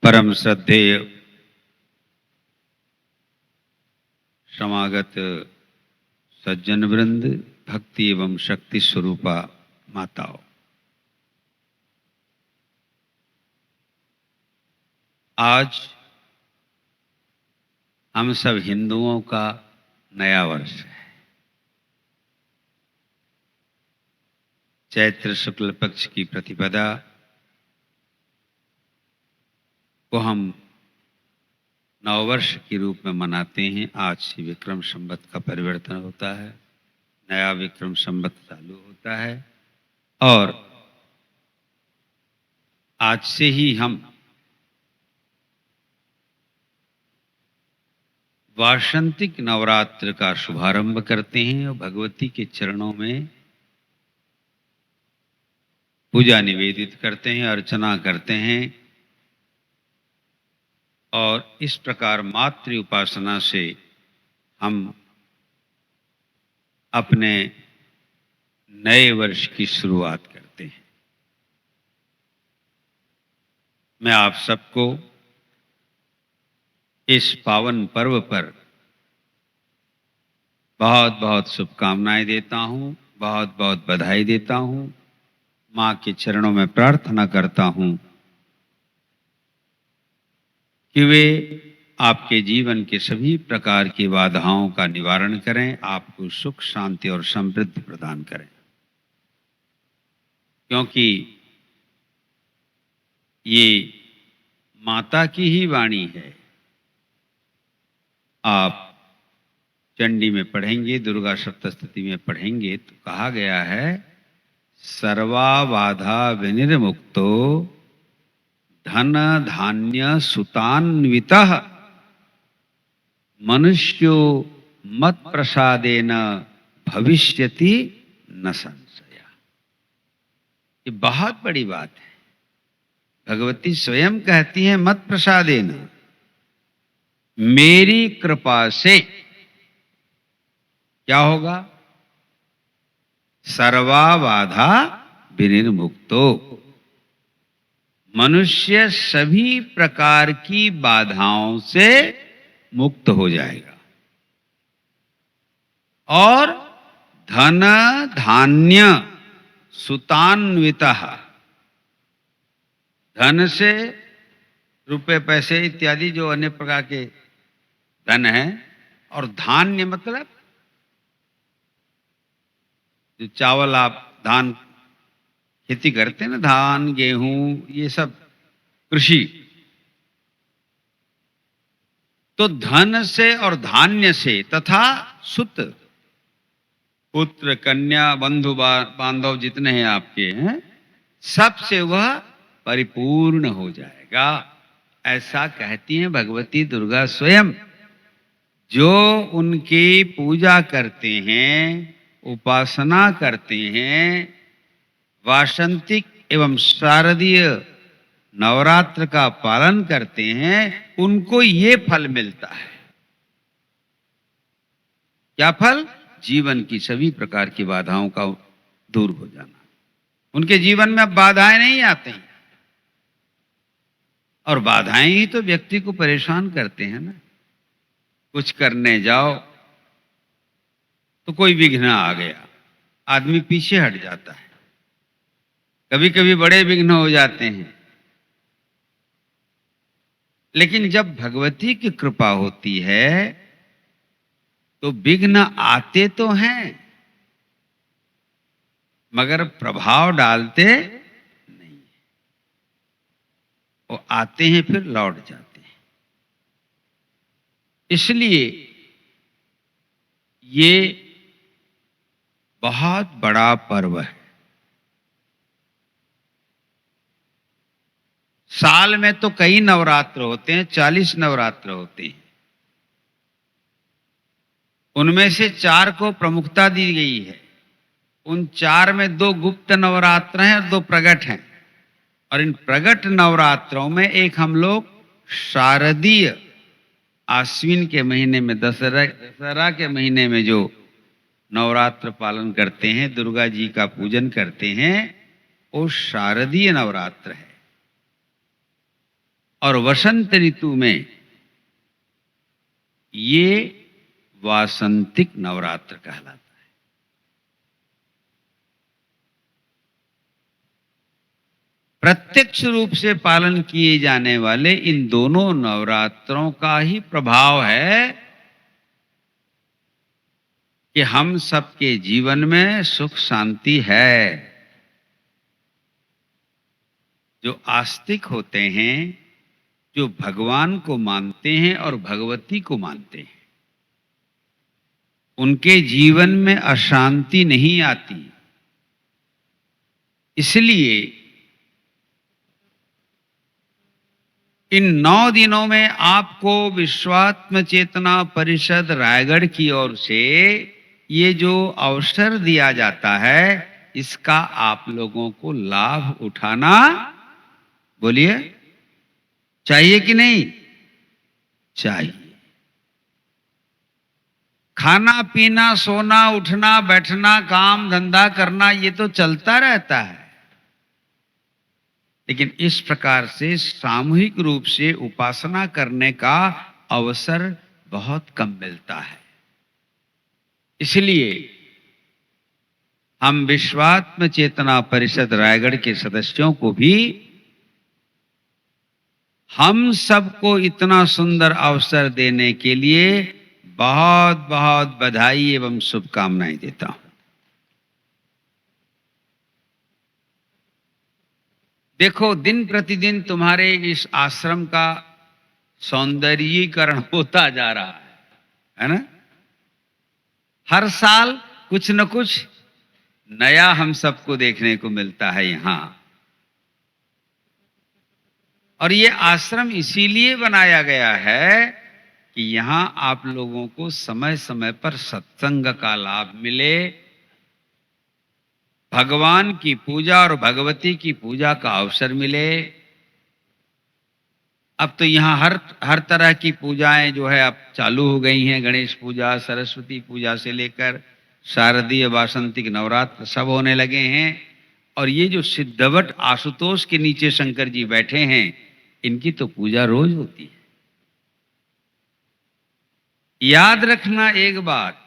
परम श्रद्धेय समागत सज्जन वृंद, भक्ति एवं शक्ति स्वरूपा माताओं, आज हम सब हिंदुओं का नया वर्ष है। चैत्र शुक्ल पक्ष की प्रतिपदा को हम नववर्ष के रूप में मनाते हैं। आज से विक्रम संवत का परिवर्तन होता है, नया विक्रम संवत चालू होता है और आज से ही हम वासंतिक नवरात्र का शुभारंभ करते हैं और भगवती के चरणों में पूजा निवेदित करते हैं, अर्चना करते हैं और इस प्रकार मातृ उपासना से हम अपने नए वर्ष की शुरुआत करते हैं। मैं आप सबको इस पावन पर्व पर बहुत बहुत शुभकामनाएं देता हूं, बहुत बहुत बधाई देता हूं। मां के चरणों में प्रार्थना करता हूं कि वे आपके जीवन के सभी प्रकार की बाधाओं का निवारण करें, आपको सुख शांति और समृद्धि प्रदान करें, क्योंकि ये माता की ही वाणी है। आप चंडी में पढ़ेंगे, दुर्गा सप्तशती में पढ़ेंगे तो कहा गया है, सर्वा बाधा विनिर्मुक्तो धन धान्य सुतान्वितः मनुष्यो मत प्रसादेन भविष्यति न संशय। ये बहुत बड़ी बात है। भगवती स्वयं कहती हैं, मत प्रसादेन, मेरी कृपा से क्या होगा? सर्वा बाधा विनिर्मुक्तो, मनुष्य सभी प्रकार की बाधाओं से मुक्त हो जाएगा और धन धान्य सुतान्वितः, धन से रुपए पैसे इत्यादि जो अन्य प्रकार के धन है, और धान्य मतलब जो चावल आप धान खेती करते हैं ना, धान गेहूं ये सब कृषि, तो धन से और धान्य से तथा सुत, पुत्र कन्या बंधु बांधव जितने हैं आपके हैं, सबसे वह परिपूर्ण हो जाएगा। ऐसा कहती हैं भगवती दुर्गा स्वयं। जो उनकी पूजा करते हैं, उपासना करते हैं, वासंतिक एवं शारदीय नवरात्र का पालन करते हैं, उनको ये फल मिलता है। क्या फल? जीवन की सभी प्रकार की बाधाओं का दूर हो जाना। उनके जीवन में अब बाधाएं नहीं आती, और बाधाएं ही तो व्यक्ति को परेशान करते हैं ना। कुछ करने जाओ तो कोई विघ्न आ गया, आदमी पीछे हट जाता है। कभी कभी बड़े विघ्न हो जाते हैं, लेकिन जब भगवती की कृपा होती है तो विघ्न आते तो हैं मगर प्रभाव डालते नहीं। वो आते हैं फिर लौट जाते हैं। इसलिए ये बहुत बड़ा पर्व है। साल में तो कई नवरात्र होते हैं, 40 नवरात्र होते हैं। उनमें से 4 को प्रमुखता दी गई है। उन 4 में 2 गुप्त नवरात्र हैं और 2 प्रगट हैं। और इन प्रगट नवरात्रों में एक हम लोग शारदीय आश्विन के महीने में, दशहरा के महीने में जो नवरात्र पालन करते हैं, दुर्गा जी का पूजन करते हैं, वो शारदीय नवरात्र है। और वसंत ऋतु में ये वासंतिक नवरात्र कहलाता है। प्रत्यक्ष रूप से पालन किए जाने वाले इन दोनों नवरात्रों का ही प्रभाव है कि हम सबके जीवन में सुख शांति है। जो आस्तिक होते हैं, जो भगवान को मानते हैं और भगवती को मानते हैं, उनके जीवन में अशांति नहीं आती। इसलिए इन 9 दिनों में आपको विश्वात्म चेतना परिषद रायगढ़ की ओर से ये जो अवसर दिया जाता है, इसका आप लोगों को लाभ उठाना, बोलिए, चाहिए कि नहीं चाहिए? खाना पीना, सोना, उठना, बैठना, काम धंधा करना, ये तो चलता रहता है, लेकिन इस प्रकार से सामूहिक रूप से उपासना करने का अवसर बहुत कम मिलता है। इसलिए हम विश्वात्म चेतना परिषद रायगढ़ के सदस्यों को भी हम सबको इतना सुंदर अवसर देने के लिए बहुत बहुत बधाई एवं शुभकामनाएं देता हूं। देखो, दिन प्रतिदिन तुम्हारे इस आश्रम का सौंदर्यीकरण होता जा रहा है ना? हर साल कुछ न कुछ नया हम सबको देखने को मिलता है यहां। और ये आश्रम इसीलिए बनाया गया है कि यहां आप लोगों को समय समय पर सत्संग का लाभ मिले, भगवान की पूजा और भगवती की पूजा का अवसर मिले। अब तो यहाँ हर तरह की पूजाएं जो है अब चालू हो गई हैं। गणेश पूजा, सरस्वती पूजा से लेकर शारदीय वासंतिक नवरात्र सब होने लगे हैं। और ये जो सिद्धवट आशुतोष के नीचे शंकर जी बैठे हैं, इनकी तो पूजा रोज होती है। याद रखना एक बात,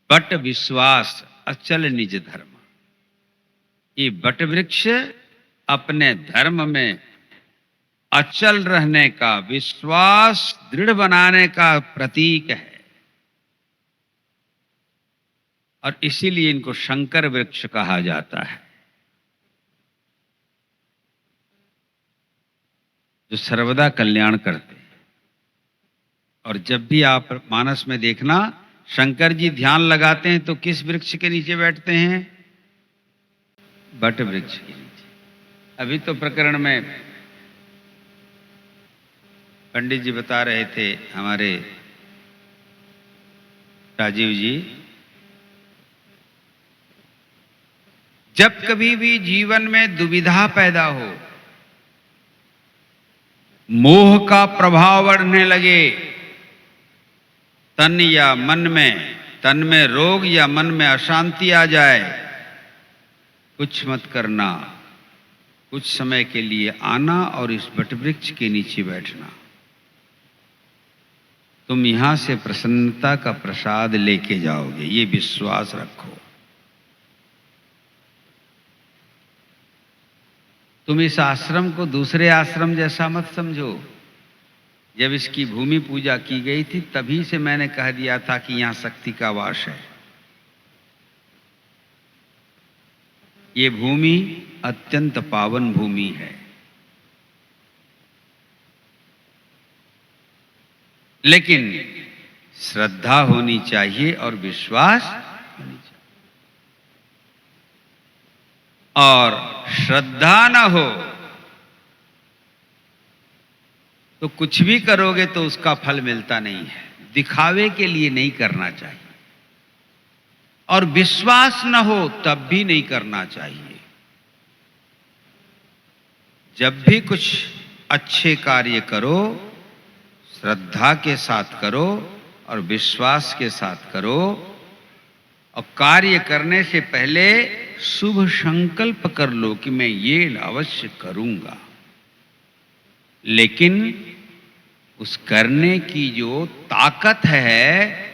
बट विश्वास अचल निज धर्म। ये बट वृक्ष अपने धर्म में अचल रहने का, विश्वास दृढ़ बनाने का प्रतीक है। और इसीलिए इनको शंकर वृक्ष कहा जाता है, जो सर्वदा कल्याण करते हैं। और जब भी आप मानस में देखना, शंकर जी ध्यान लगाते हैं तो किस वृक्ष के नीचे बैठते हैं? बट वृक्ष के नीचे। अभी तो प्रकरण में पंडित जी बता रहे थे, हमारे राजीव जी, जब कभी भी जीवन में दुविधा पैदा हो, मोह का प्रभाव बढ़ने लगे, तन में रोग या मन में अशांति आ जाए, कुछ मत करना, कुछ समय के लिए आना और इस वटवृक्ष के नीचे बैठना। तुम यहां से प्रसन्नता का प्रसाद लेके जाओगे, ये विश्वास रखो। तुम इस आश्रम को दूसरे आश्रम जैसा मत समझो। जब इसकी भूमि पूजा की गई थी, तभी से मैंने कह दिया था कि यहां शक्ति का वास है। ये भूमि अत्यंत पावन भूमि है। लेकिन श्रद्धा होनी चाहिए और विश्वास होनी चाहिए। और श्रद्धा न हो तो कुछ भी करोगे तो उसका फल मिलता नहीं है। दिखावे के लिए नहीं करना चाहिए। और विश्वास न हो तब भी नहीं करना चाहिए। जब भी कुछ अच्छे कार्य करो, श्रद्धा के साथ करो और विश्वास के साथ करो। और कार्य करने से पहले शुभ संकल्प कर लो कि मैं ये अवश्य करूंगा, लेकिन उस करने की जो ताकत है,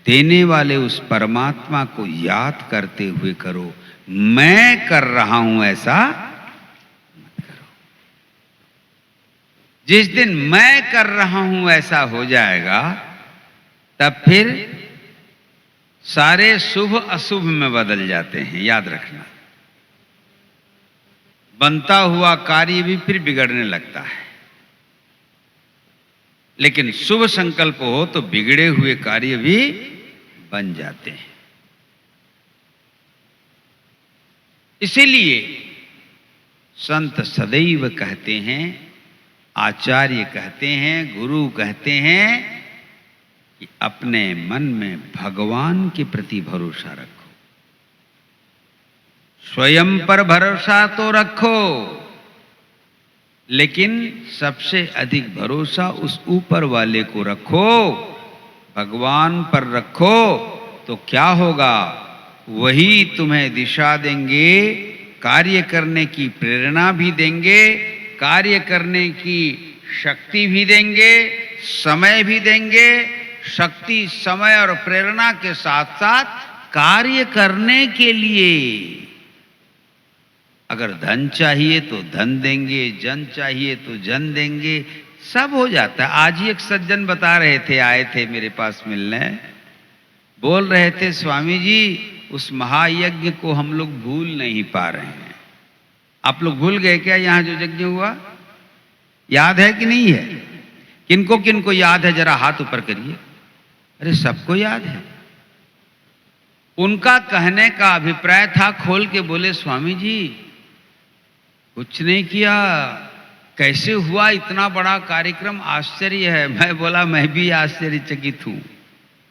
देने वाले उस परमात्मा को याद करते हुए करो। मैं कर रहा हूं ऐसा मत करो। जिस दिन मैं कर रहा हूं ऐसा हो जाएगा, तब फिर सारे शुभ अशुभ में बदल जाते हैं, याद रखना। बनता हुआ कार्य भी फिर बिगड़ने लगता है, लेकिन शुभ संकल्प हो तो बिगड़े हुए कार्य भी बन जाते हैं। इसीलिए संत सदैव कहते हैं, आचार्य कहते हैं, गुरु कहते हैं कि अपने मन में भगवान के प्रति भरोसा रखो। स्वयं पर भरोसा तो रखो, लेकिन सबसे अधिक भरोसा उस ऊपर वाले को रखो, भगवान पर रखो। तो क्या होगा? वही तुम्हें दिशा देंगे, कार्य करने की प्रेरणा भी देंगे, कार्य करने की शक्ति भी देंगे, समय भी देंगे। शक्ति, समय और प्रेरणा के साथ साथ कार्य करने के लिए अगर धन चाहिए तो धन देंगे, जन चाहिए तो जन देंगे, सब हो जाता है। आज ही एक सज्जन बता रहे थे, आए थे मेरे पास मिलने, बोल रहे थे, स्वामी जी उस महायज्ञ को हम लोग भूल नहीं पा रहे हैं। आप लोग भूल गए क्या यहां जो यज्ञ हुआ? याद है कि नहीं है? किनको किनको याद है? जरा हाथ ऊपर करिए। अरे सबको याद है। उनका कहने का अभिप्राय था, खोल के बोले, स्वामी जी कुछ नहीं किया, कैसे हुआ इतना बड़ा कार्यक्रम? आश्चर्य है। मैं बोला मैं भी आश्चर्यचकित हूं,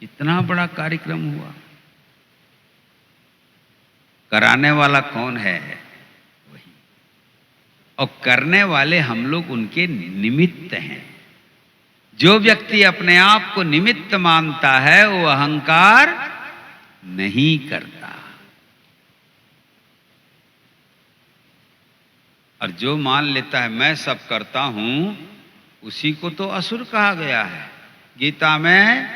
इतना बड़ा कार्यक्रम हुआ। कराने वाला कौन है? वही। और करने वाले हम लोग उनके निमित्त हैं। जो व्यक्ति अपने आप को निमित्त मानता है वो अहंकार नहीं करता, और जो मान लेता है मैं सब करता हूं, उसी को तो असुर कहा गया है। गीता में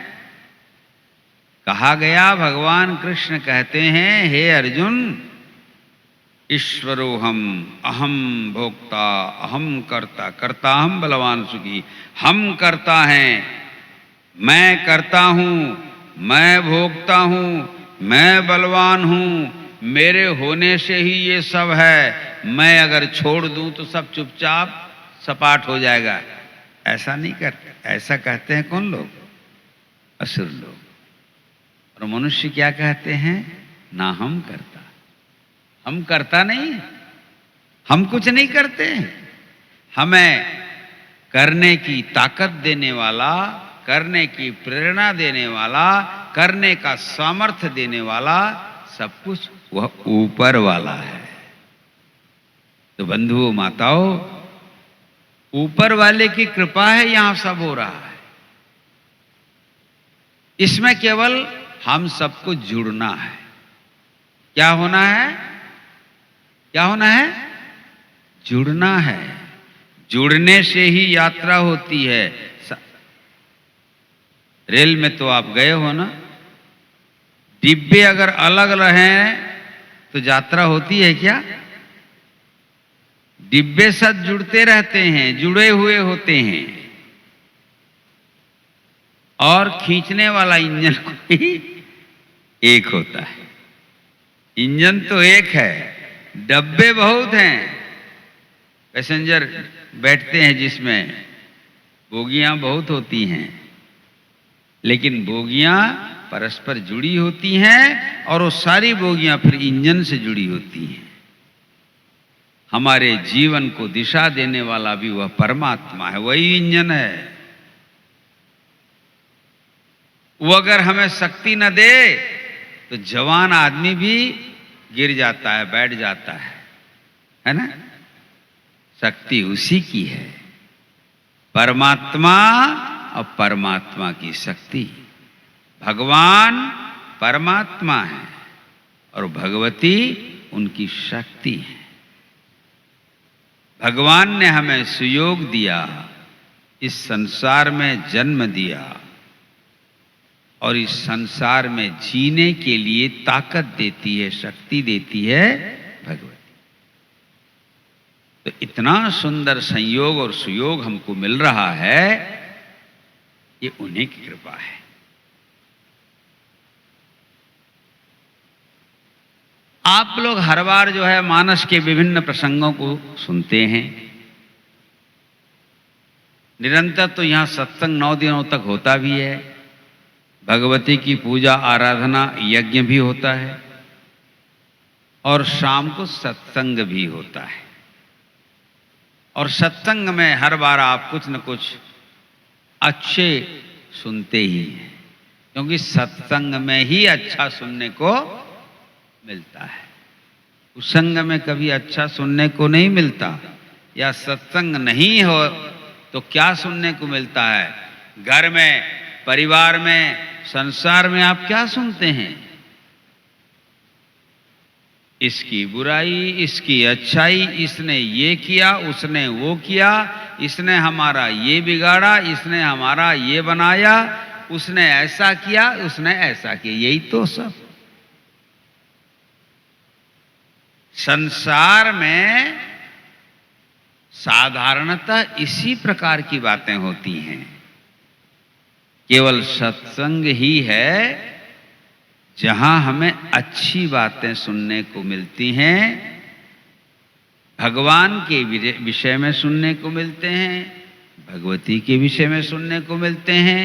कहा गया, भगवान कृष्ण कहते हैं, हे अर्जुन, ईश्वरोहम अहम भोक्ता अहम कर्ता कर्ता हम बलवान सुखी। हम करता हैं, मैं करता हूं, मैं भोगता हूं, मैं बलवान हूं, मेरे होने से ही ये सब है। मैं अगर छोड़ दूं तो सब चुपचाप सपाट हो जाएगा। ऐसा नहीं करते। ऐसा कहते हैं कौन लोग? असुर लोग। और मनुष्य क्या कहते हैं? ना हम करता। हम करता नहीं, हम कुछ नहीं करते। हमें करने की ताकत देने वाला, करने की प्रेरणा देने वाला, करने का सामर्थ्य देने वाला सब कुछ वह ऊपर वाला है। तो बंधुओं, माताओं, ऊपर वाले की कृपा है, यहां सब हो रहा है। इसमें केवल हम सबको जुड़ना है। क्या होना है? क्या होना है? जुड़ना है। जुड़ने से ही यात्रा होती है। रेल में तो आप गए हो ना, डिब्बे अगर अलग रहें तो यात्रा होती है क्या? डिब्बे सब जुड़ते रहते हैं, जुड़े हुए होते हैं, और खींचने वाला इंजन कोई एक होता है। इंजन तो एक है, डब्बे बहुत हैं। पैसेंजर बैठते हैं जिसमें, बोगियां बहुत होती हैं, लेकिन बोगियां परस्पर जुड़ी होती हैं, और वो सारी बोगियां फिर इंजन से जुड़ी होती हैं। हमारे जीवन को दिशा देने वाला भी वह परमात्मा है, वही इंजन है। वो अगर हमें शक्ति न दे तो जवान आदमी भी गिर जाता है, बैठ जाता है ना? शक्ति उसी की है, परमात्मा और परमात्मा की शक्ति। भगवान परमात्मा है और भगवती उनकी शक्ति है। भगवान ने हमें सुयोग दिया, इस संसार में जन्म दिया और इस संसार में जीने के लिए ताकत देती है, शक्ति देती है भगवती। तो इतना सुंदर संयोग और सुयोग हमको मिल रहा है, ये उन्हीं की कृपा है। आप लोग हर बार जो है मानस के विभिन्न प्रसंगों को सुनते हैं। निरंतर तो यहाँ सत्संग 9 दिनों तक होता भी है, भगवती की पूजा आराधना यज्ञ भी होता है और शाम को सत्संग भी होता है। और सत्संग में हर बार आप कुछ न कुछ अच्छे सुनते ही हैं, क्योंकि सत्संग में ही अच्छा सुनने को मिलता है। उस संग में कभी अच्छा सुनने को नहीं मिलता, या सत्संग नहीं हो तो क्या सुनने को मिलता है? घर में, परिवार में, संसार में आप क्या सुनते हैं? इसकी बुराई, इसकी अच्छाई, इसने ये किया, उसने वो किया, इसने हमारा ये बिगाड़ा, इसने हमारा ये बनाया, उसने ऐसा किया, उसने ऐसा किया, यही तो सब। संसार में साधारणतः इसी प्रकार की बातें होती हैं। केवल सत्संग ही है जहां हमें अच्छी बातें सुनने को मिलती हैं, भगवान के विषय में सुनने को मिलते हैं, भगवती के विषय में सुनने को मिलते हैं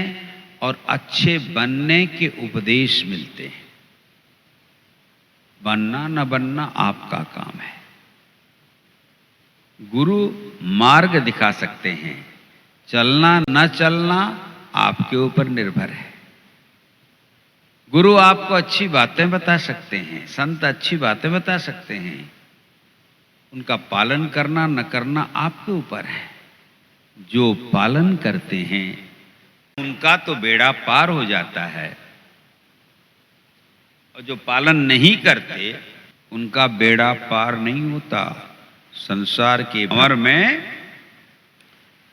और अच्छे बनने के उपदेश मिलते हैं। बनना न बनना आपका काम है। गुरु मार्ग दिखा सकते हैं, चलना न चलना आपके ऊपर निर्भर है। गुरु आपको अच्छी बातें बता सकते हैं, संत अच्छी बातें बता सकते हैं, उनका पालन करना न करना आपके ऊपर है। जो पालन करते हैं उनका तो बेड़ा पार हो जाता है, और जो पालन नहीं करते उनका बेड़ा पार नहीं होता। संसार के भंवर में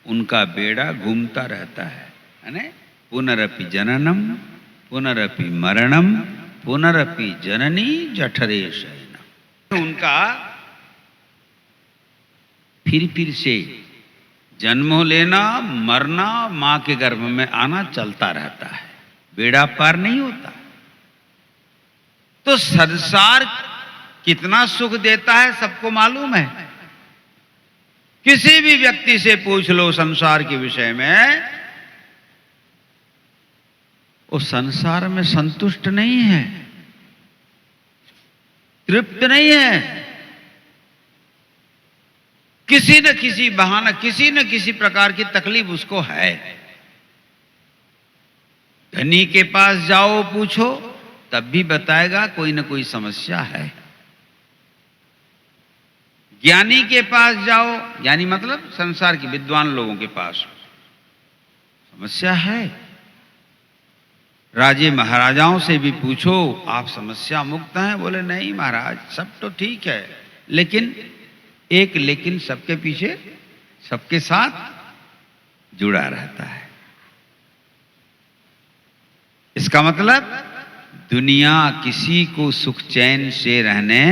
उनका बेड़ा घूमता रहता है ना? पुनरपि जननम पुनरपि मरणम पुनरपि जननी जठरे शयनम। उनका फिर से जन्म लेना, मरना, मां के गर्भ में आना चलता रहता है, बेड़ा पार नहीं होता। तो संसार कितना सुख देता है सबको मालूम है। किसी भी व्यक्ति से पूछ लो संसार के विषय में, वो संसार में संतुष्ट नहीं है, तृप्त नहीं है। किसी न किसी बहाना, किसी न किसी प्रकार की तकलीफ उसको है। धनी के पास जाओ पूछो तब भी बताएगा कोई न कोई समस्या है। ज्ञानी के पास जाओ, ज्ञानी मतलब संसार के विद्वान लोगों के पास, समस्या है। राजे महाराजाओं से भी पूछो आप समस्या मुक्त हैं? बोले नहीं महाराज, सब तो ठीक है, लेकिन एक लेकिन सबके पीछे, सबके साथ जुड़ा रहता है। इसका मतलब दुनिया किसी को सुख चैन से रहने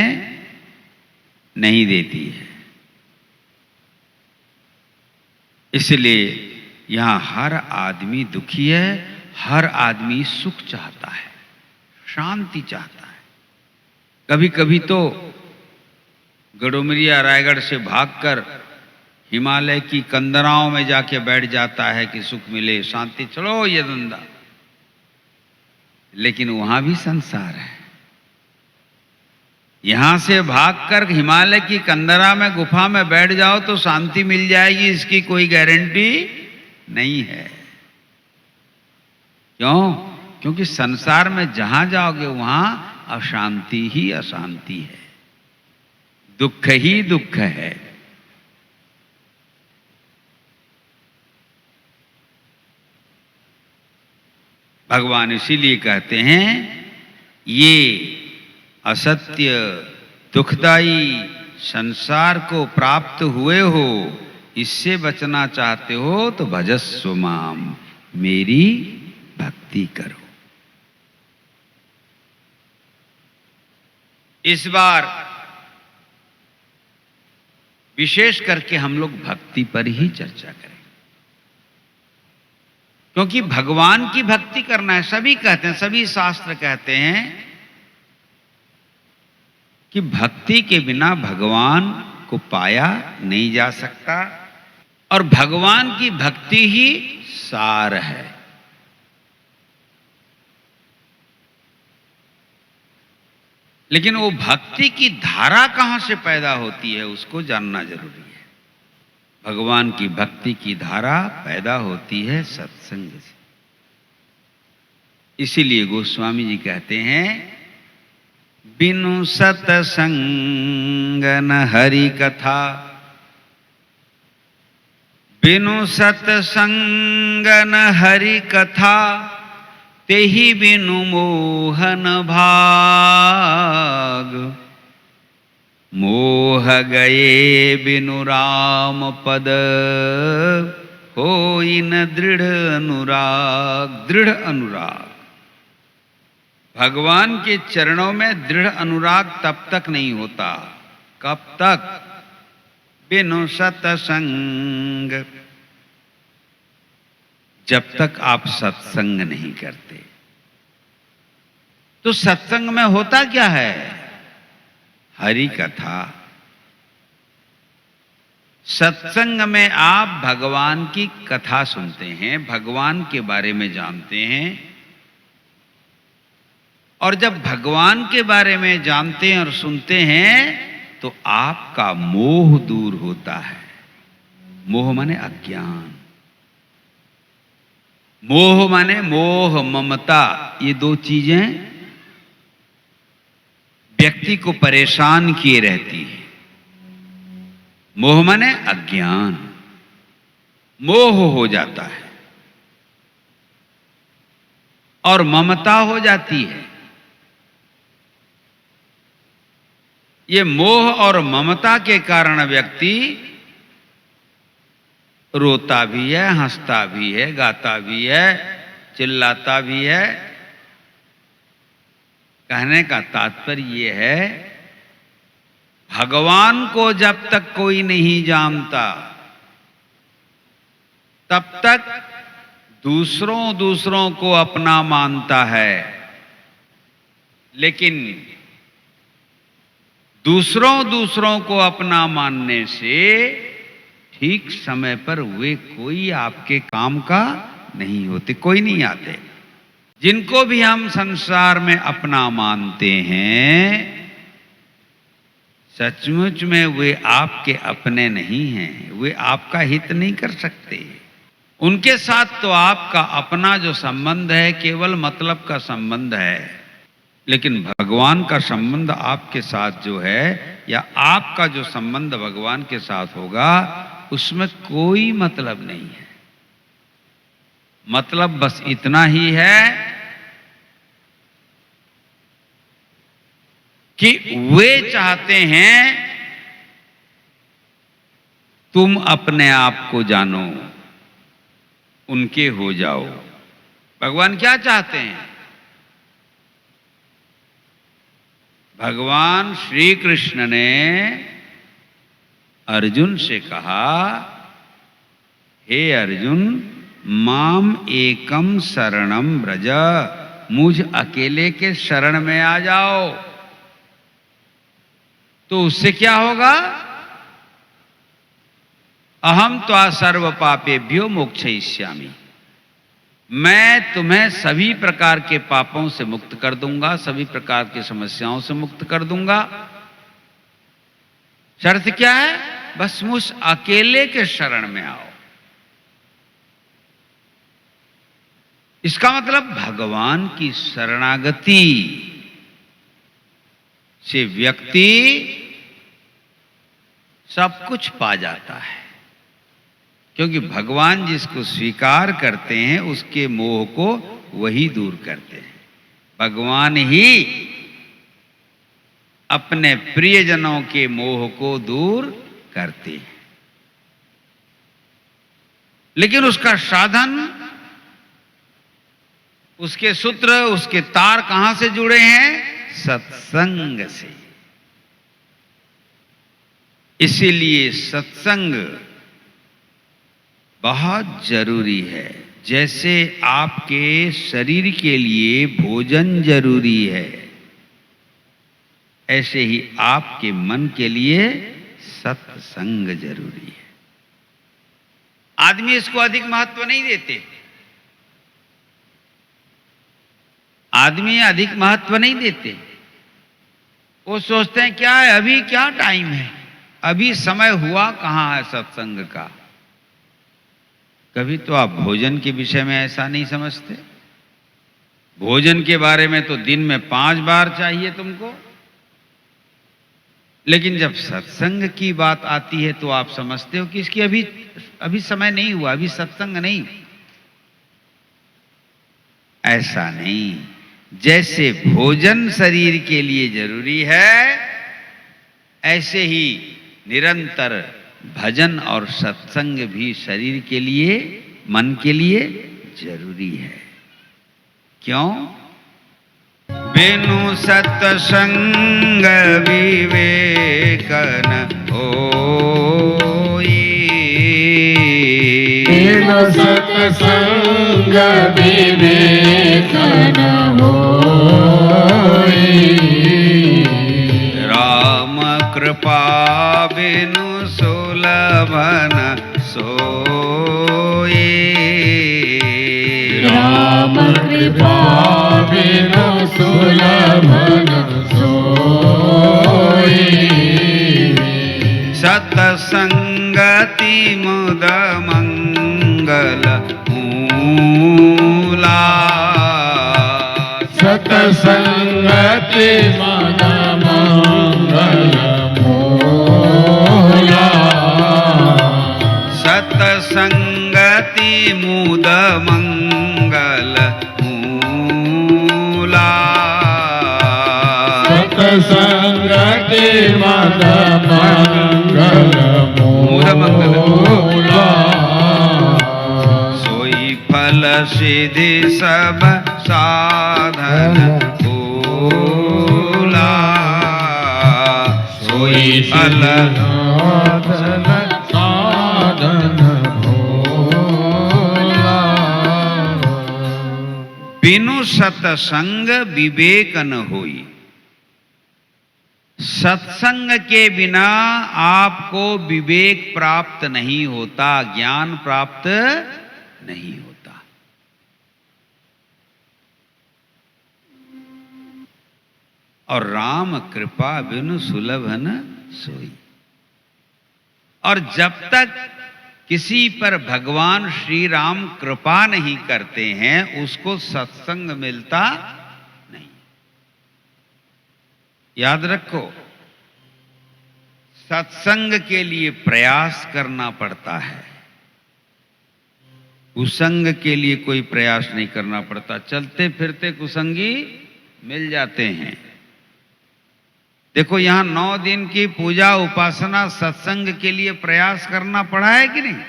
नहीं देती है। इसलिए यहां हर आदमी दुखी है, हर आदमी सुख चाहता है, शांति चाहता है। कभी कभी तो गडोमरिया रायगढ़ से भागकर हिमालय की कंदराओं में जाके बैठ जाता है कि सुख मिले, शांति, चलो ये धंधा। लेकिन वहां भी संसार है। यहां से भागकर हिमालय की कंदरा में, गुफा में बैठ जाओ तो शांति मिल जाएगी, इसकी कोई गारंटी नहीं है। क्यों? क्योंकि संसार में जहां जाओगे वहां अशांति ही अशांति है, दुख ही दुख है। भगवान इसीलिए कहते हैं ये असत्य दुखदाई संसार को प्राप्त हुए हो, इससे बचना चाहते हो तो भजस्व माम, मेरी भक्ति करो। इस बार विशेष करके हम लोग भक्ति पर ही चर्चा करें, क्योंकि भगवान की भक्ति करना है। सभी कहते हैं, सभी शास्त्र कहते हैं कि भक्ति के बिना भगवान को पाया नहीं जा सकता, और भगवान की भक्ति ही सार है। लेकिन वो भक्ति की धारा कहां से पैदा होती है, उसको जानना जरूरी है। भगवान की भक्ति की धारा पैदा होती है सत्संग से। इसीलिए गोस्वामी जी कहते हैं, बिनु सतसंग न हरि कथा, बिनु सतसंग न हरि कथा, तेहि बिनु मोहन भाग, मोह गए बिनु राम पद, होई न दृढ़ अनुराग। दृढ़ अनुराग, भगवान के चरणों में दृढ़ अनुराग तब तक नहीं होता। कब तक? बिनु सतसंग, जब तक आप सत्संग नहीं करते। तो सत्संग में होता क्या है? हरि कथा। सत्संग में आप भगवान की कथा सुनते हैं, भगवान के बारे में जानते हैं, और जब भगवान के बारे में जानते हैं और सुनते हैं तो आपका मोह दूर होता है। मोह माने अज्ञान, मोह माने मोह ममता। ये दो चीजें व्यक्ति को परेशान किए रहती है। मोह माने अज्ञान, मोह हो जाता है, और ममता हो जाती है। ये मोह और ममता के कारण व्यक्ति रोता भी है, हंसता भी है, गाता भी है, चिल्लाता भी है। कहने का तात्पर्य ये है, भगवान को जब तक कोई नहीं जानता तब तक दूसरों को अपना मानता है, लेकिन दूसरों को अपना मानने से ठीक समय पर वे कोई आपके काम का नहीं होते, कोई नहीं आते। जिनको भी हम संसार में अपना मानते हैं, सचमुच में वे आपके अपने नहीं हैं, वे आपका हित नहीं कर सकते। उनके साथ तो आपका अपना जो संबंध है केवल मतलब का संबंध है, लेकिन भगवान का संबंध आपके साथ जो है, या आपका जो संबंध भगवान के साथ होगा, उसमें कोई मतलब नहीं है। मतलब बस इतना ही है कि वे चाहते हैं तुम अपने आप को जानो, उनके हो जाओ। भगवान क्या चाहते हैं? भगवान श्री कृष्ण ने अर्जुन से कहा, हे अर्जुन, माम एकम शरणम व्रज, मुझ अकेले के शरण में आ जाओ। तो उससे क्या होगा? अहम त्वा सर्व पापेभ्यो मोक्षयिष्यामि, मैं तुम्हें सभी प्रकार के पापों से मुक्त कर दूंगा, सभी प्रकार की समस्याओं से मुक्त कर दूंगा। शर्त क्या है? बस मुझ अकेले के शरण में आओ। इसका मतलब भगवान की शरणागति से व्यक्ति सब कुछ पा जाता है, क्योंकि भगवान जिसको स्वीकार करते हैं उसके मोह को वही दूर करते हैं। भगवान ही अपने प्रियजनों के मोह को दूर करते हैं। लेकिन उसका साधन, उसके सूत्र, उसके तार कहां से जुड़े हैं? सत्संग से। इसीलिए सत्संग बहुत जरूरी है। जैसे आपके शरीर के लिए भोजन जरूरी है, ऐसे ही आपके मन के लिए सत्संग जरूरी है। आदमी इसको अधिक महत्व नहीं देते। आदमी अधिक महत्व नहीं देते। वो सोचते हैं क्या है, अभी क्या टाइम है, अभी समय हुआ कहां है सत्संग का। कभी तो आप भोजन के विषय में ऐसा नहीं समझते? भोजन के बारे में तो दिन में 5 बार चाहिए तुमको, लेकिन जब सत्संग की बात आती है तो आप समझते हो कि इसकी अभी समय नहीं हुआ, अभी सत्संग नहीं। ऐसा नहीं। जैसे भोजन शरीर के लिए जरूरी है, ऐसे ही निरंतर भजन और सत्संग भी शरीर के लिए, मन के लिए जरूरी है। क्यों? बिनु सत्संग विवेक न होई। बिनु सत्संग विवेक न होई। राम कृपा बिनु सुलभ न सोई। राम कृपा बिनु सुलभ न सोई। सत्संगति मुद मंगल मूला। सत्संगति मुद मंगल मूला। सत्संगति मुद मंगल मूला। सत्संगति मुद मंगल मूला। सोई फल सिद्धि सब साधन भूला। सोई फल साधन भूला। बिनु सत्संग विवेक न होई। सत्संग के बिना आपको विवेक प्राप्त नहीं होता, ज्ञान प्राप्त नहीं होता। और राम कृपा बिनु सुलभ न सोई। और जब तक किसी पर भगवान श्री राम कृपा नहीं करते हैं, उसको सत्संग मिलता नहीं। याद रखो, सत्संग के लिए प्रयास करना पड़ता है, कुसंग के लिए कोई प्रयास नहीं करना पड़ता। चलते फिरते कुसंगी मिल जाते हैं। देखो, यहां 9 दिन की पूजा उपासना सत्संग के लिए प्रयास करना पड़ा है कि नहीं?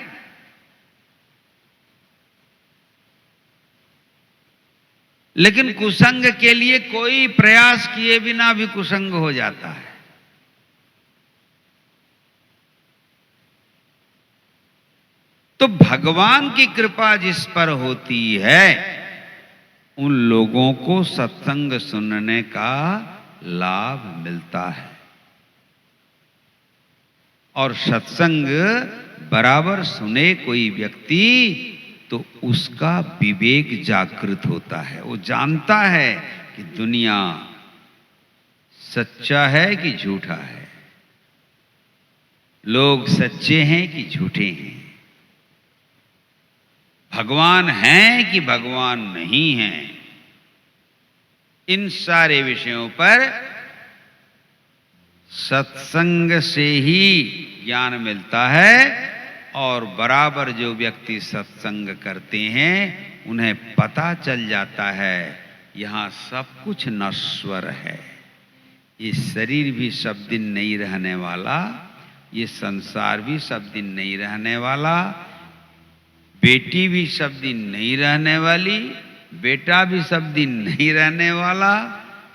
लेकिन कुसंग के लिए कोई प्रयास किए बिना भी कुसंग हो जाता है। तो भगवान की कृपा जिस पर होती है, उन लोगों को सत्संग सुनने का लाभ मिलता है। और सत्संग बराबर सुने कोई व्यक्ति तो उसका विवेक जागृत होता है। वो जानता है कि दुनिया सच्चा है कि झूठा है, लोग सच्चे हैं कि झूठे हैं, भगवान हैं कि भगवान नहीं हैं। इन सारे विषयों पर सत्संग से ही ज्ञान मिलता है। और बराबर जो व्यक्ति सत्संग करते हैं, उन्हें पता चल जाता है यहां सब कुछ नश्वर है, ये शरीर भी सब दिन नहीं रहने वाला, ये संसार भी सब दिन नहीं रहने वाला, बेटी भी सब दिन नहीं रहने वाली, बेटा भी सब दिन नहीं रहने वाला,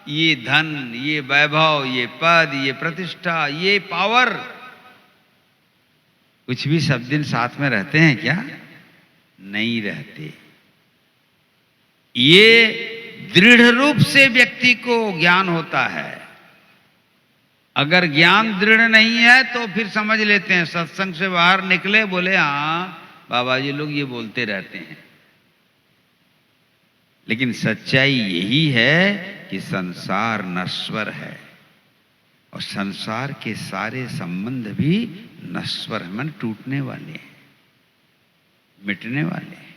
ये धन, ये वैभव, ये पद, ये प्रतिष्ठा, ये पावर, कुछ भी सब दिन साथ में रहते हैं क्या? नहीं रहते। ये दृढ़ रूप से व्यक्ति को ज्ञान होता है। अगर ज्ञान दृढ़ नहीं है तो फिर समझ लेते हैं, सत्संग से बाहर निकले बोले हाँ बाबा जी लोग ये बोलते रहते हैं, लेकिन सच्चाई यही है कि संसार नश्वर है और संसार के सारे संबंध भी नश्वर है, मन टूटने वाले हैं, मिटने वाले हैं।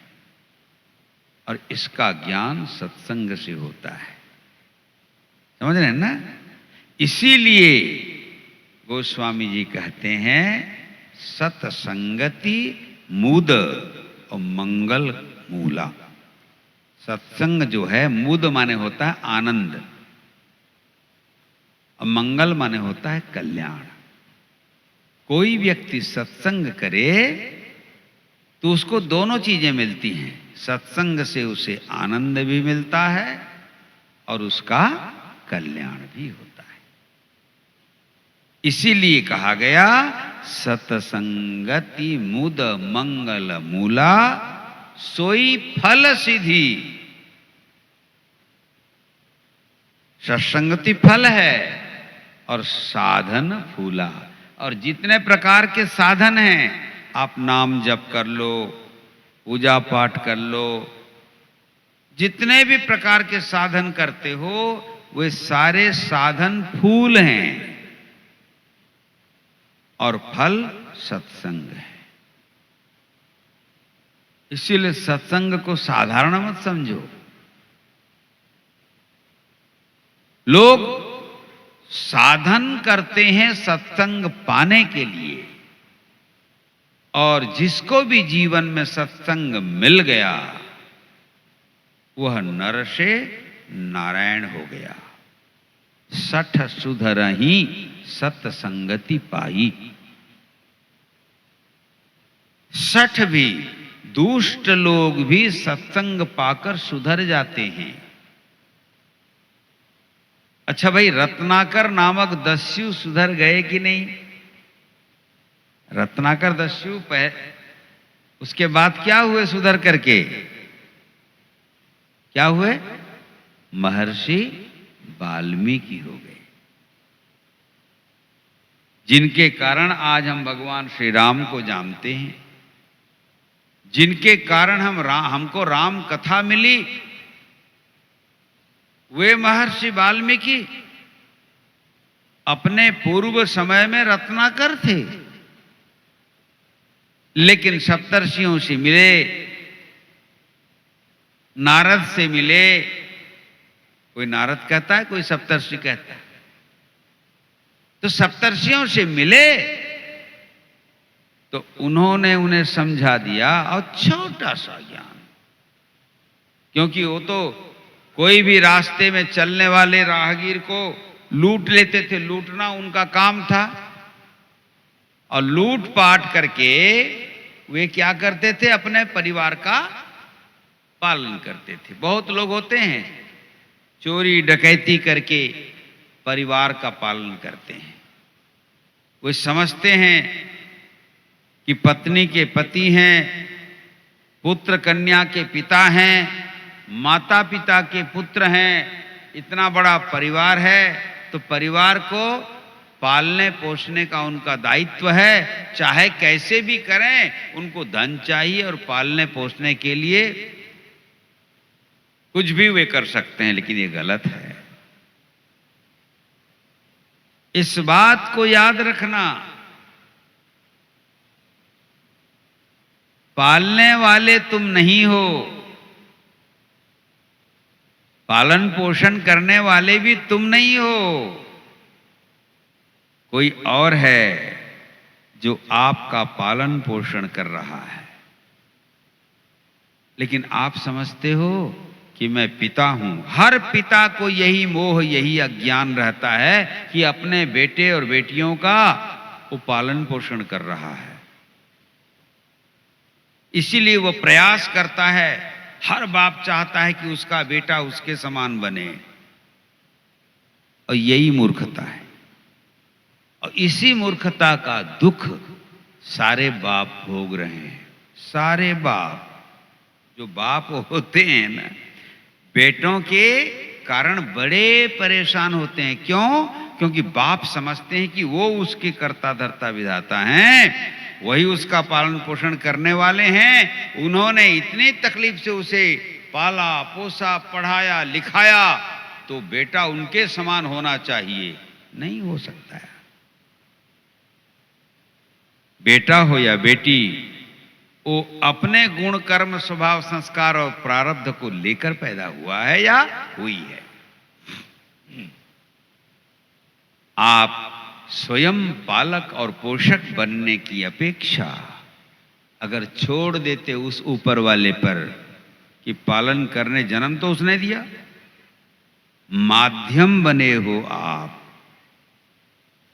और इसका ज्ञान सत्संग से होता है, समझ रहे हैं ना? इसीलिए गोस्वामी जी कहते हैं सत्संगति मूद और मंगल मूला। सत्संग जो है, मूद माने होता है आनंद और मंगल माने होता है कल्याण। कोई व्यक्ति सत्संग करे तो उसको दोनों चीजें मिलती हैं। सत्संग से उसे आनंद भी मिलता है और उसका कल्याण भी होता है। इसीलिए कहा गया सत्संगति मुद मंगल मूला, सोई फल सिद्धि। सत्संगति फल है और साधन फूला। और जितने प्रकार के साधन हैं, आप नाम जप कर लो, पूजा पाठ कर लो, जितने भी प्रकार के साधन करते हो वे सारे साधन फूल हैं और फल सत्संग है। इसीलिए सत्संग को साधारण मत समझो। लोग साधन करते हैं सत्संग पाने के लिए, और जिसको भी जीवन में सत्संग मिल गया वह नर से नारायण हो गया। सठ सुधरहि सत्संगति पाई। सठ भी, दुष्ट लोग भी सत्संग पाकर सुधर जाते हैं। अच्छा भाई, रत्नाकर नामक दस्यु सुधर गए कि नहीं? रत्नाकर दस्यु उसके बाद क्या हुए सुधर करके? क्या हुए? महर्षि वाल्मीकि हो गए, जिनके कारण आज हम भगवान श्री राम को जानते हैं, जिनके कारण हमको राम कथा मिली। वे महर्षि वाल्मीकि अपने पूर्व समय में रत्नाकर थे, लेकिन सप्तर्षियों से मिले, नारद से मिले। कोई नारद कहता है, कोई सप्तर्षि कहता है। तो सप्तर्षियों से मिले तो उन्होंने उन्हें समझा दिया, और छोटा सा ज्ञान, क्योंकि वो तो कोई भी रास्ते में चलने वाले राहगीर को लूट लेते थे, लूटना उनका काम था। और लूट पाट करके वे क्या करते थे? अपने परिवार का पालन करते थे। बहुत लोग होते हैं चोरी डकैती करके परिवार का पालन करते हैं। वे समझते हैं कि पत्नी के पति हैं, पुत्र कन्या के पिता हैं, माता पिता के पुत्र हैं, इतना बड़ा परिवार है, तो परिवार को पालने पोषने का उनका दायित्व है। चाहे कैसे भी करें, उनको धन चाहिए और पालने पोषने के लिए कुछ भी वे कर सकते हैं, लेकिन ये गलत है। इस बात को याद रखना, पालने वाले तुम नहीं हो, पालन पोषण करने वाले भी तुम नहीं हो, कोई और है जो आपका पालन पोषण कर रहा है। लेकिन आप समझते हो कि मैं पिता हूं। हर पिता को यही मोह, यही अज्ञान रहता है कि अपने बेटे और बेटियों का वो पालन पोषण कर रहा है। इसीलिए वो प्रयास करता है, हर बाप चाहता है कि उसका बेटा उसके समान बने, और यही मूर्खता है। और इसी मूर्खता का दुख सारे बाप भोग रहे हैं। सारे बाप, जो बाप होते हैं ना, बेटों के कारण बड़े परेशान होते हैं। क्यों? क्योंकि बाप समझते हैं कि वो उसके कर्ता धर्ता विधाता हैं, वही उसका पालन पोषण करने वाले हैं। उन्होंने इतनी तकलीफ से उसे पाला पोसा, पढ़ाया लिखाया, तो बेटा उनके समान होना चाहिए। नहीं हो सकता है। बेटा हो या बेटी, वो अपने गुण कर्म स्वभाव संस्कार और प्रारब्ध को लेकर पैदा हुआ है या हुई है। आप स्वयं पालक और पोषक बनने की अपेक्षा अगर छोड़ देते उस ऊपर वाले पर कि पालन करने, जन्म तो उसने दिया, माध्यम बने हो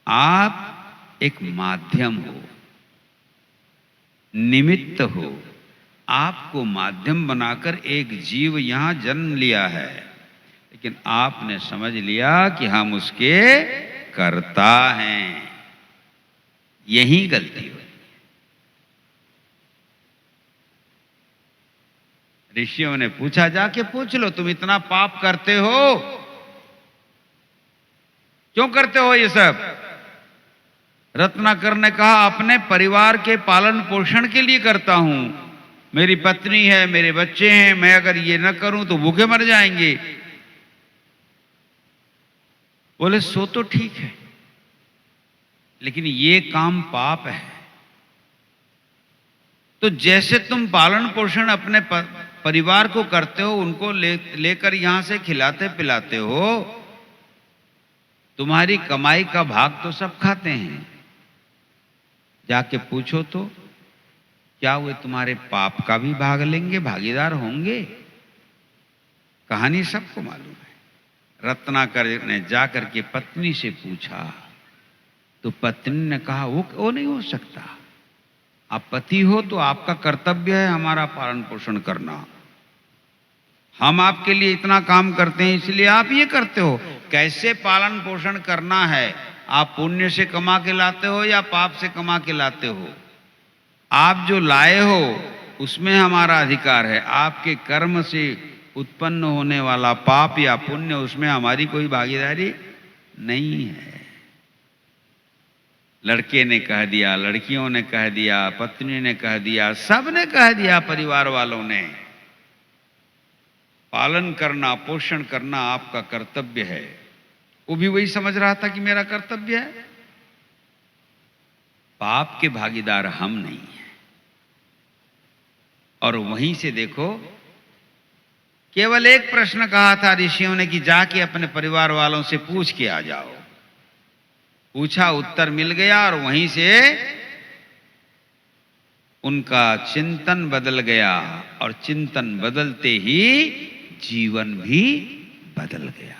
आप एक माध्यम हो, निमित्त हो। आपको माध्यम बनाकर एक जीव यहां जन्म लिया है, लेकिन आपने समझ लिया कि हम उसके कर्ता हैं। यही गलती हुई। ऋषियों ने पूछा, जाके पूछ लो, तुम इतना पाप करते हो, क्यों करते हो ये सब? रत्नाकर ने कहा, अपने परिवार के पालन पोषण के लिए करता हूं। मेरी पत्नी है, मेरे बच्चे हैं, मैं अगर ये न करूं तो भूखे मर जाएंगे। बोले, सो तो ठीक है, लेकिन ये काम पाप है। तो जैसे तुम पालन पोषण अपने परिवार को करते हो, उनको लेकर यहां से खिलाते पिलाते हो, तुम्हारी कमाई का भाग तो सब खाते हैं। जाके पूछो तो क्या वे तुम्हारे पाप का भी भाग लेंगे, भागीदार होंगे? कहानी सबको मालूम है। रत्नाकर ने जाकर के पत्नी से पूछा, तो पत्नी ने कहा, वो नहीं हो सकता। आप पति हो तो आपका कर्तव्य है हमारा पालन पोषण करना। हम आपके लिए इतना काम करते हैं, इसलिए आप ये करते हो। कैसे पालन पोषण करना है? आप पुण्य से कमा के लाते हो या पाप से कमा के लाते हो? आप जो लाए हो उसमें हमारा अधिकार है। आपके कर्म से उत्पन्न होने वाला पाप या पुण्य, उसमें हमारी कोई भागीदारी नहीं है। लड़के ने कह दिया, लड़कियों ने कह दिया, पत्नी ने कह दिया, सब ने कह दिया, परिवार वालों ने, पालन करना पोषण करना आपका कर्तव्य है। वो भी वही समझ रहा था कि मेरा कर्तव्य है। पाप के भागीदार हम नहीं हैं। और वहीं से देखो, केवल एक प्रश्न कहा था ऋषियों ने कि जाके अपने परिवार वालों से पूछ के आ जाओ। पूछा, उत्तर मिल गया, और वहीं से उनका चिंतन बदल गया, और चिंतन बदलते ही जीवन भी बदल गया।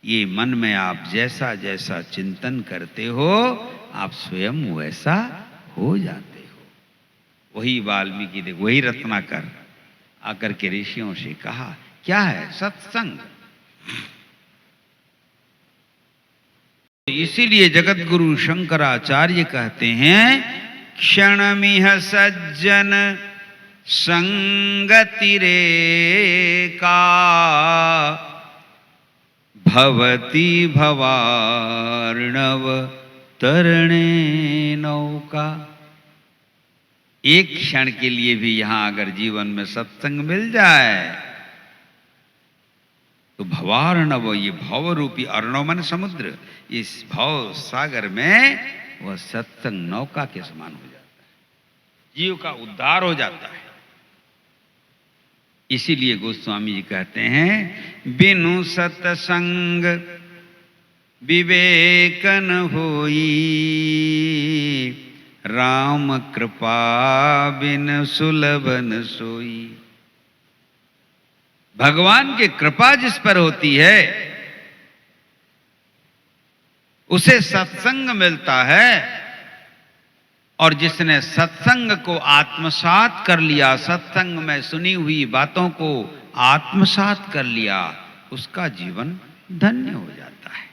ये मन में आप जैसा जैसा चिंतन करते हो, आप स्वयं वैसा हो जाते हो। वही वाल्मीकि, देखो, वही रत्नाकर आकर के ऋषियों से कहा, क्या है सत्संग। इसीलिए जगत गुरु शंकराचार्य कहते हैं, क्षणमिह सज्जन संगति रेका भवती भवार्णव तरणे नौका। एक क्षण के लिए भी यहां अगर जीवन में सत्संग मिल जाए तो भवार्णव, ये भव रूपी, अर्णव मन समुद्र, इस भव सागर में वह सत्संग नौका के समान हो जाता है। जीव का उद्धार हो जाता है। इसीलिए गोस्वामी जी कहते हैं, बिनु सत्संग विवेकन होई, राम कृपा बिन सुलभन सोई। भगवान की कृपा जिस पर होती है उसे सत्संग मिलता है, और जिसने सत्संग को आत्मसात कर लिया, सत्संग में सुनी हुई बातों को आत्मसात कर लिया, उसका जीवन धन्य हो जाता है।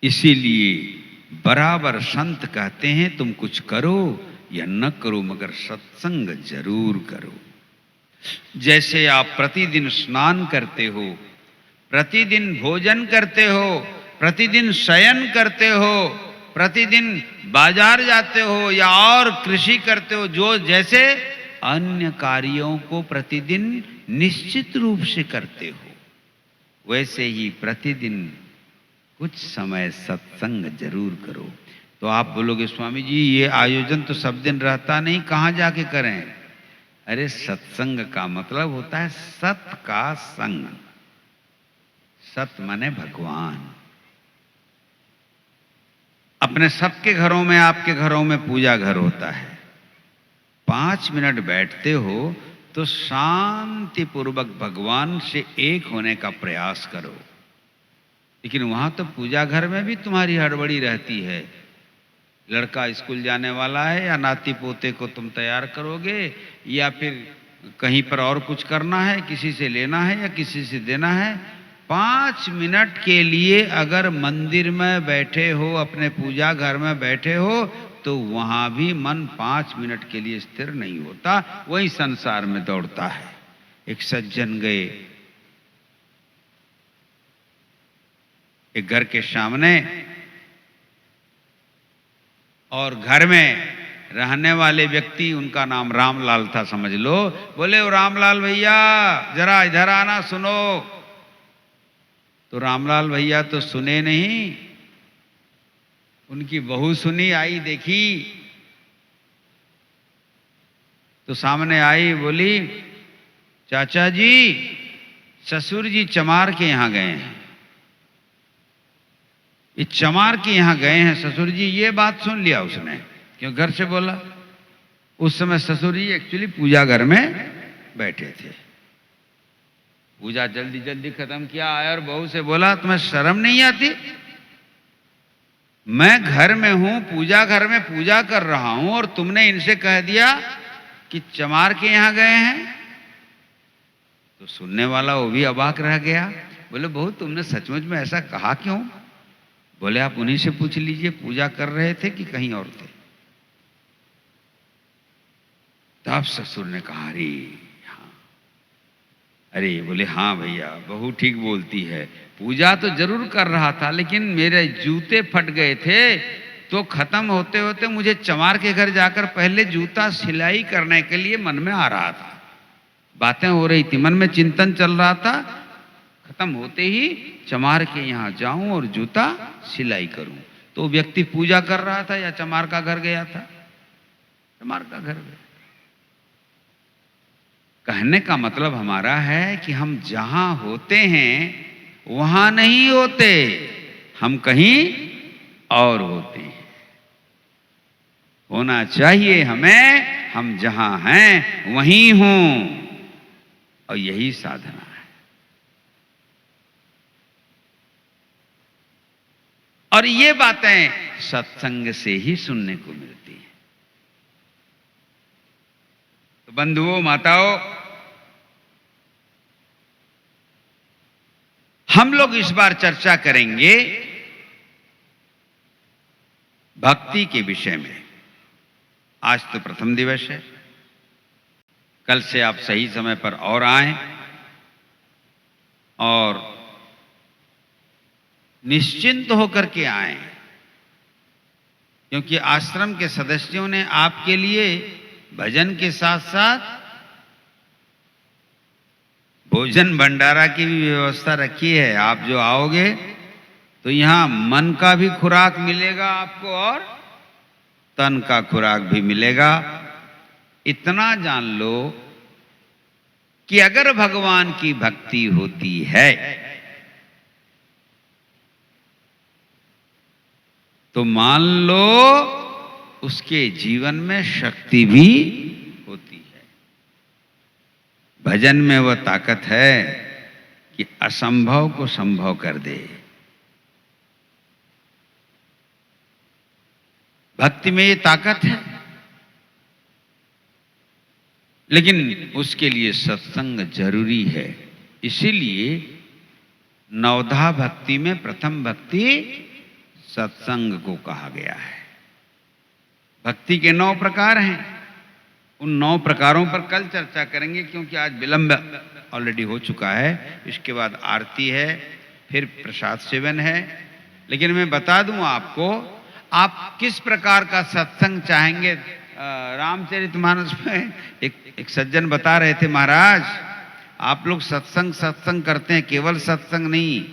इसीलिए बराबर संत कहते हैं तुम कुछ करो या न करो मगर सत्संग जरूर करो। जैसे आप प्रतिदिन स्नान करते हो, प्रतिदिन भोजन करते हो, प्रतिदिन शयन करते हो, प्रतिदिन बाजार जाते हो या और कृषि करते हो, जो जैसे अन्य कार्यों को प्रतिदिन निश्चित रूप से करते हो, वैसे ही प्रतिदिन कुछ समय सत्संग जरूर करो। तो आप बोलोगे स्वामी जी ये आयोजन तो सब दिन रहता नहीं, कहाँ जाके करें? अरे सत्संग का मतलब होता है सत का संग। सत माने भगवान। अपने सबके घरों में, आपके घरों में पूजा घर होता है। 5 मिनट बैठते हो तो शांति पूर्वक भगवान से एक होने का प्रयास करो। लेकिन वहां तो पूजा घर में भी तुम्हारी हड़बड़ी रहती है। लड़का स्कूल जाने वाला है या नाती पोते को तुम तैयार करोगे, या फिर कहीं पर और कुछ करना है, किसी से लेना है या किसी से देना है। 5 मिनट के लिए अगर मंदिर में बैठे हो, अपने पूजा घर में बैठे हो, तो वहां भी मन 5 मिनट के लिए स्थिर नहीं होता, वही संसार में दौड़ता है। एक सज्जन गए एक घर के सामने, और घर में रहने वाले व्यक्ति, उनका नाम रामलाल था समझ लो, बोले ओ रामलाल भैया जरा इधर आना, सुनो। तो रामलाल भैया तो सुने नहीं, उनकी बहू सुनी, आई देखी तो सामने आई, बोली चाचा जी ससुर जी चमार के यहां गए हैं, ये चमार के यहां गए हैं ससुर जी। ये बात सुन लिया उसने, क्यों घर से बोला। उस समय ससुर जी एक्चुअली पूजा घर में बैठे थे। पूजा जल्दी जल्दी खत्म किया, आया और बहू से बोला तुम्हें शर्म नहीं आती? मैं घर में हूं, पूजा घर में पूजा कर रहा हूं, और तुमने इनसे कह दिया कि चमार के यहां गए हैं। तो सुनने वाला वो भी अबाक रह गया। बोले बहू तुमने सचमुच में ऐसा कहा क्यों? बोले आप उन्हीं से पूछ लीजिए, पूजा कर रहे थे कि कहीं और थे। तब ससुर ने कहा अरे हाँ, अरे बोले हाँ भैया बहू ठीक बोलती है, पूजा तो जरूर कर रहा था, लेकिन मेरे जूते फट गए थे, तो खत्म होते होते मुझे चमार के घर जाकर पहले जूता सिलाई करने के लिए मन में आ रहा था। बातें हो रही थी, मन में चिंतन चल रहा था, खत्म होते ही चमार के यहाँ जाऊं और जूता सिलाई करूं। तो व्यक्ति पूजा कर रहा था या चमार का घर गया था? चमार का घर गया। कहने का मतलब हमारा है कि हम जहां होते हैं वहां नहीं होते, हम कहीं और होते हैं। होना चाहिए हमें, हम जहां हैं वहीं हों, और यही साधना है। और ये बातें सत्संग से ही सुनने को मिलती हैं। तो बंधुओं माताओं, हम लोग इस बार चर्चा करेंगे भक्ति के विषय में। आज तो प्रथम दिवस है, कल से आप सही समय पर और आएं और निश्चिंत होकर के आएं, क्योंकि आश्रम के सदस्यों ने आपके लिए भजन के साथ साथ भोजन भंडारा की भी व्यवस्था रखी है। आप जो आओगे तो यहाँ मन का भी खुराक मिलेगा आपको और तन का खुराक भी मिलेगा। इतना जान लो कि अगर भगवान की भक्ति होती है तो मान लो उसके जीवन में शक्ति भी होती है। भजन में वह ताकत है कि असंभव को संभव कर दे। भक्ति में ये ताकत है, लेकिन उसके लिए सत्संग जरूरी है। इसीलिए नवधा भक्ति में प्रथम भक्ति सत्संग को कहा गया है। भक्ति के 9 प्रकार हैं। उन 9 प्रकारों पर कल चर्चा करेंगे, क्योंकि आज विलंब ऑलरेडी हो चुका है। इसके बाद आरती है, फिर प्रसाद सेवन है। लेकिन मैं बता दूं आपको, आप किस प्रकार का सत्संग चाहेंगे। रामचरितमानस में एक सज्जन बता रहे थे, महाराज आप लोग सत्संग करते हैं, केवल सत्संग नहीं।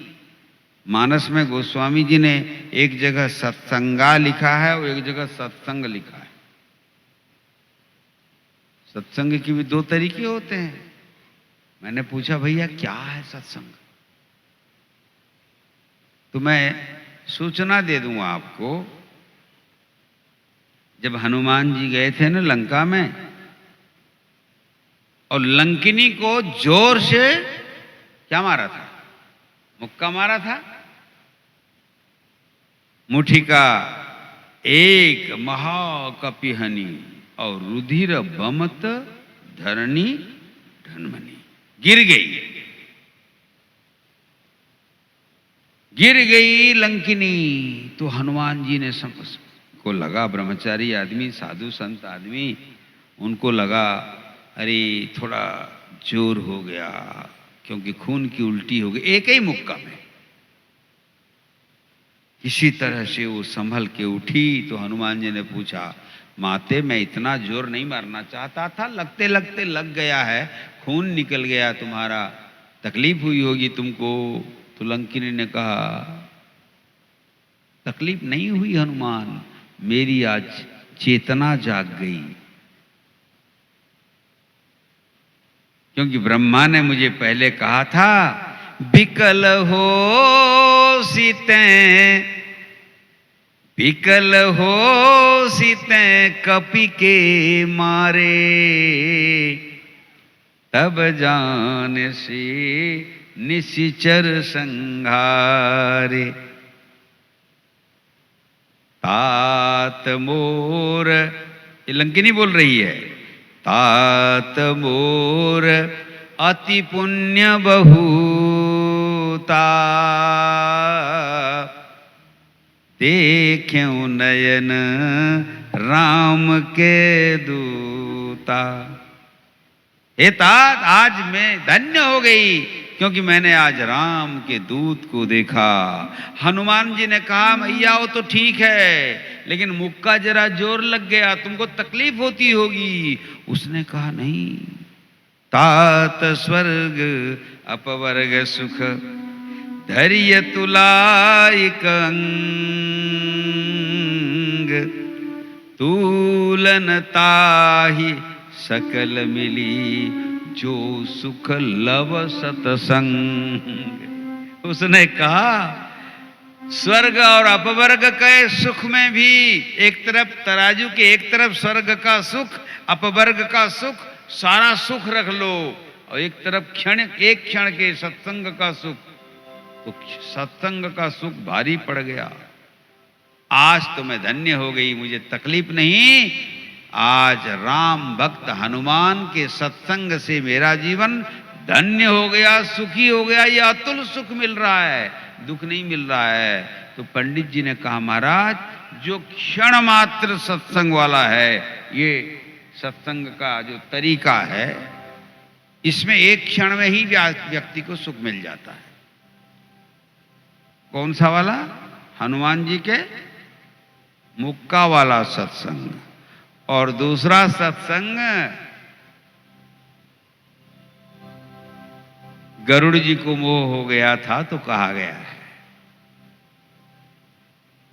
मानस में गोस्वामी जी ने एक जगह सत्संगा लिखा है और एक जगह सत्संग लिखा है। सत्संग के भी 2 तरीके होते हैं। मैंने पूछा भैया क्या है सत्संग, तो मैं सूचना दे दूंगा आपको। जब हनुमान जी गए थे ना लंका में, और लंकिनी को जोर से क्या मारा था, मुक्का मारा था। मुठी का एक महाकपिहनी और रुधिर बमत धरणी ढनमनी, गिर गई लंकिनी। तो हनुमान जी ने को लगा, ब्रह्मचारी आदमी, साधु संत आदमी, उनको लगा अरे थोड़ा जोर हो गया, क्योंकि खून की उल्टी हो गई एक ही मुक्का में। किसी तरह से वो संभल के उठी। तो हनुमान जी ने पूछा, माते मैं इतना जोर नहीं मारना चाहता था, लगते लगते लग गया है, खून निकल गया तुम्हारा, तकलीफ हुई होगी तुमको। तो लंकिनी ने कहा, तकलीफ नहीं हुई हनुमान, मेरी आज चेतना जाग गई, क्योंकि ब्रह्मा ने मुझे पहले कहा था बिकल हो सीते कपि के मारे, तब जान से निशिचर संघारे। तात मोर, ये लंकिनी बोल रही है, तात मोर अति पुण्य बहुता, देख्यूं नयन राम के दूता। हे तात, आज मैं धन्य हो गई, क्योंकि मैंने आज राम के दूत को देखा। हनुमान जी ने कहा, मैया वो तो ठीक है, लेकिन मुक्का जरा जोर लग गया, तुमको तकलीफ होती होगी। उसने कहा नहीं, तात स्वर्ग अपवर्ग सुख, धैर्य तुलाइक अंग, तूलन ताहि सकल मिली, जो सुख लव सतसंग। उसने कहा स्वर्ग और अपवर्ग के सुख में भी एक तरफ तराजू के एक तरफ स्वर्ग का सुख, अपवर्ग का सुख, सारा सुख रख लो, और एक तरफ एक क्षण के सत्संग का सुख। तो सत्संग का सुख भारी पड़ गया। आज तो मैं धन्य हो गई, मुझे तकलीफ नहीं। आज राम भक्त हनुमान के सत्संग से मेरा जीवन धन्य हो गया, सुखी हो गया। ये अतुल सुख मिल रहा है, दुख नहीं मिल रहा है। तो पंडित जी ने कहा, महाराज जो क्षण मात्र सत्संग वाला है, ये सत्संग का जो तरीका है, इसमें एक क्षण में ही व्यक्ति को सुख मिल जाता है। कौन सा वाला? हनुमान जी के मुक्का वाला सत्संग। और दूसरा सत्संग गरुड़ जी को मोह हो गया था, तो कहा गया है,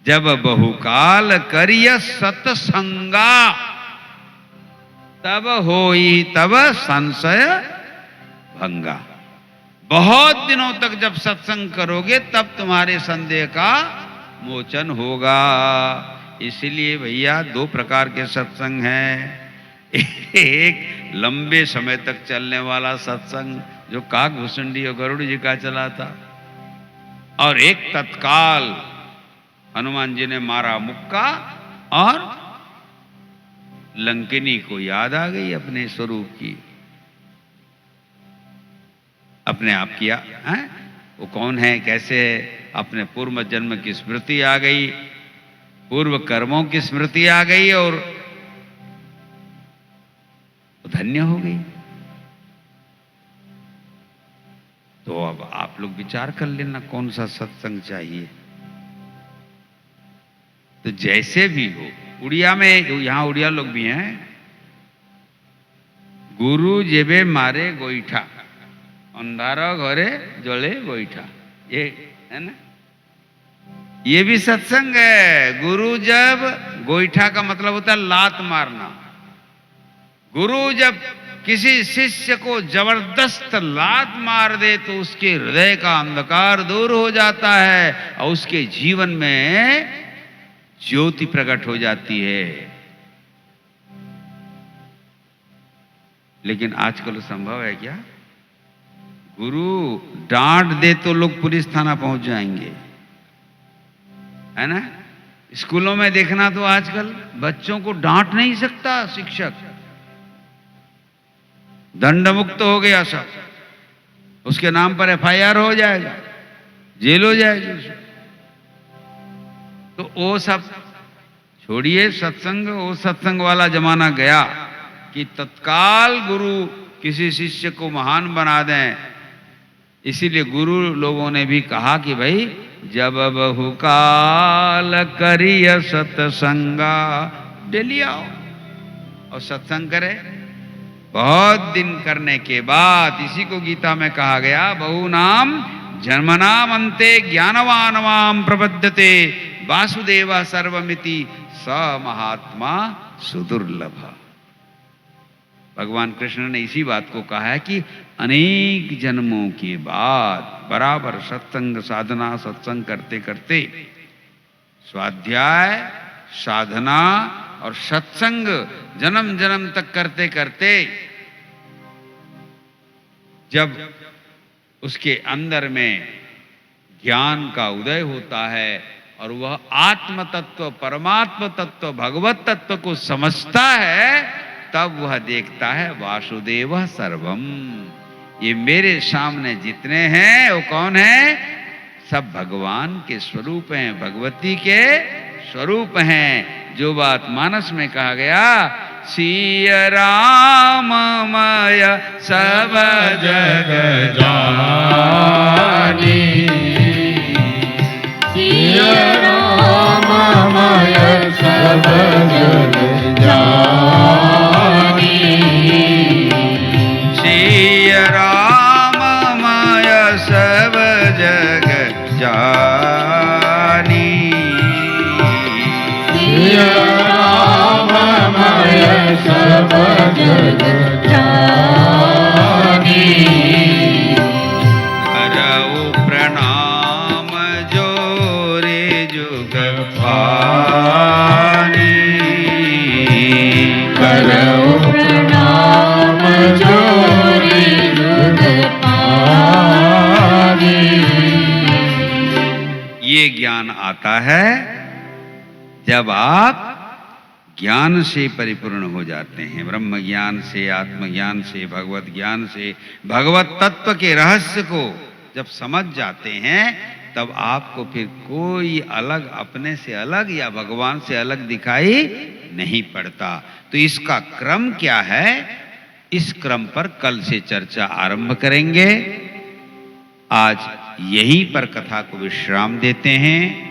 जब बहुकाल करिय सत्संगा, तब होई तब संशय भंगा। बहुत दिनों तक जब सत्संग करोगे, तब तुम्हारे संदेह का मोचन होगा। इसलिए भैया दो प्रकार के सत्संग हैं। एक लंबे समय तक चलने वाला सत्संग जो काकभूषुंडी और गरुड़ जी का चला था, और एक तत्काल हनुमान जी ने मारा मुक्का और लंकिनी को याद आ गई अपने स्वरूप की, अपने आप किया है वो कौन है, कैसे है, अपने पूर्व जन्म की स्मृति आ गई, पूर्व कर्मों की स्मृति आ गई और धन्य हो गई। तो अब आप लोग विचार कर लेना कौन सा सत्संग चाहिए। तो जैसे भी हो, उड़िया में, यहां उड़िया लोग भी हैं, गुरु जेबे मारे गोईठा अंधार घरे जले गोईठा, ये है ना, ये भी सत्संग है। गुरु जब, गोईठा का मतलब होता है लात मारना, गुरु जब किसी शिष्य को जबरदस्त लात मार दे तो उसके हृदय का अंधकार दूर हो जाता है और उसके जीवन में ज्योति प्रकट हो जाती है। लेकिन आजकल संभव है क्या? गुरु डांट दे तो लोग पुलिस थाना पहुंच जाएंगे, है ना। स्कूलों में देखना तो आजकल बच्चों को डांट नहीं सकता शिक्षक, दंड मुक्त हो गया सब, उसके नाम पर एफआईआर हो जाएगा, जेल हो जाएगी उसे। तो वो सब छोड़िए सत्संग, वो सत्संग वाला जमाना गया कि तत्काल गुरु किसी शिष्य को महान बना दें। इसीलिए गुरु लोगों ने भी कहा कि भाई जब बहुकाल करिय सत्संगा, डेली आओ और सत्संग करे। बहुत दिन करने के बाद, इसी को गीता में कहा गया, बहु नाम जन्मनाम अंते ज्ञानवानवाम प्रबद्धते वासुदेव सर्वमिति स महात्मा सुदुर्लभ। भगवान कृष्ण ने इसी बात को कहा है कि अनेक जन्मों के बाद बराबर सत्संग साधना, सत्संग करते करते, स्वाध्याय साधना और सत्संग जन्म जन्म तक करते करते, जब उसके अंदर में ज्ञान का उदय होता है और वह आत्म तत्व, परमात्म तत्व, भगवत तत्व को समझता है, तब वह देखता है वासुदेव सर्वम, ये मेरे सामने जितने हैं वो कौन है? सब भगवान के स्वरूप हैं, भगवती के स्वरूप हैं। जो बात मानस में कहा गया, सिय राममय सब जग जानी, सिय राममय सब जग जानी, सिय राममय सब जग जानी, सिय राममय सब जग जानी, करऊ प्रणाम जोरे जुग पानी, करऊ प्रणाम जोरे जुग पानी। ये ज्ञान आता है जब आप ज्ञान से परिपूर्ण हो जाते हैं, ब्रह्म ज्ञान से, आत्मज्ञान से, भगवत ज्ञान से, भगवत तत्व के रहस्य को जब समझ जाते हैं, तब आपको फिर कोई अलग, अपने से अलग या भगवान से अलग दिखाई नहीं पड़ता। तो इसका क्रम क्या है, इस क्रम पर कल से चर्चा आरंभ करेंगे। आज यहीं पर कथा को विश्राम देते हैं।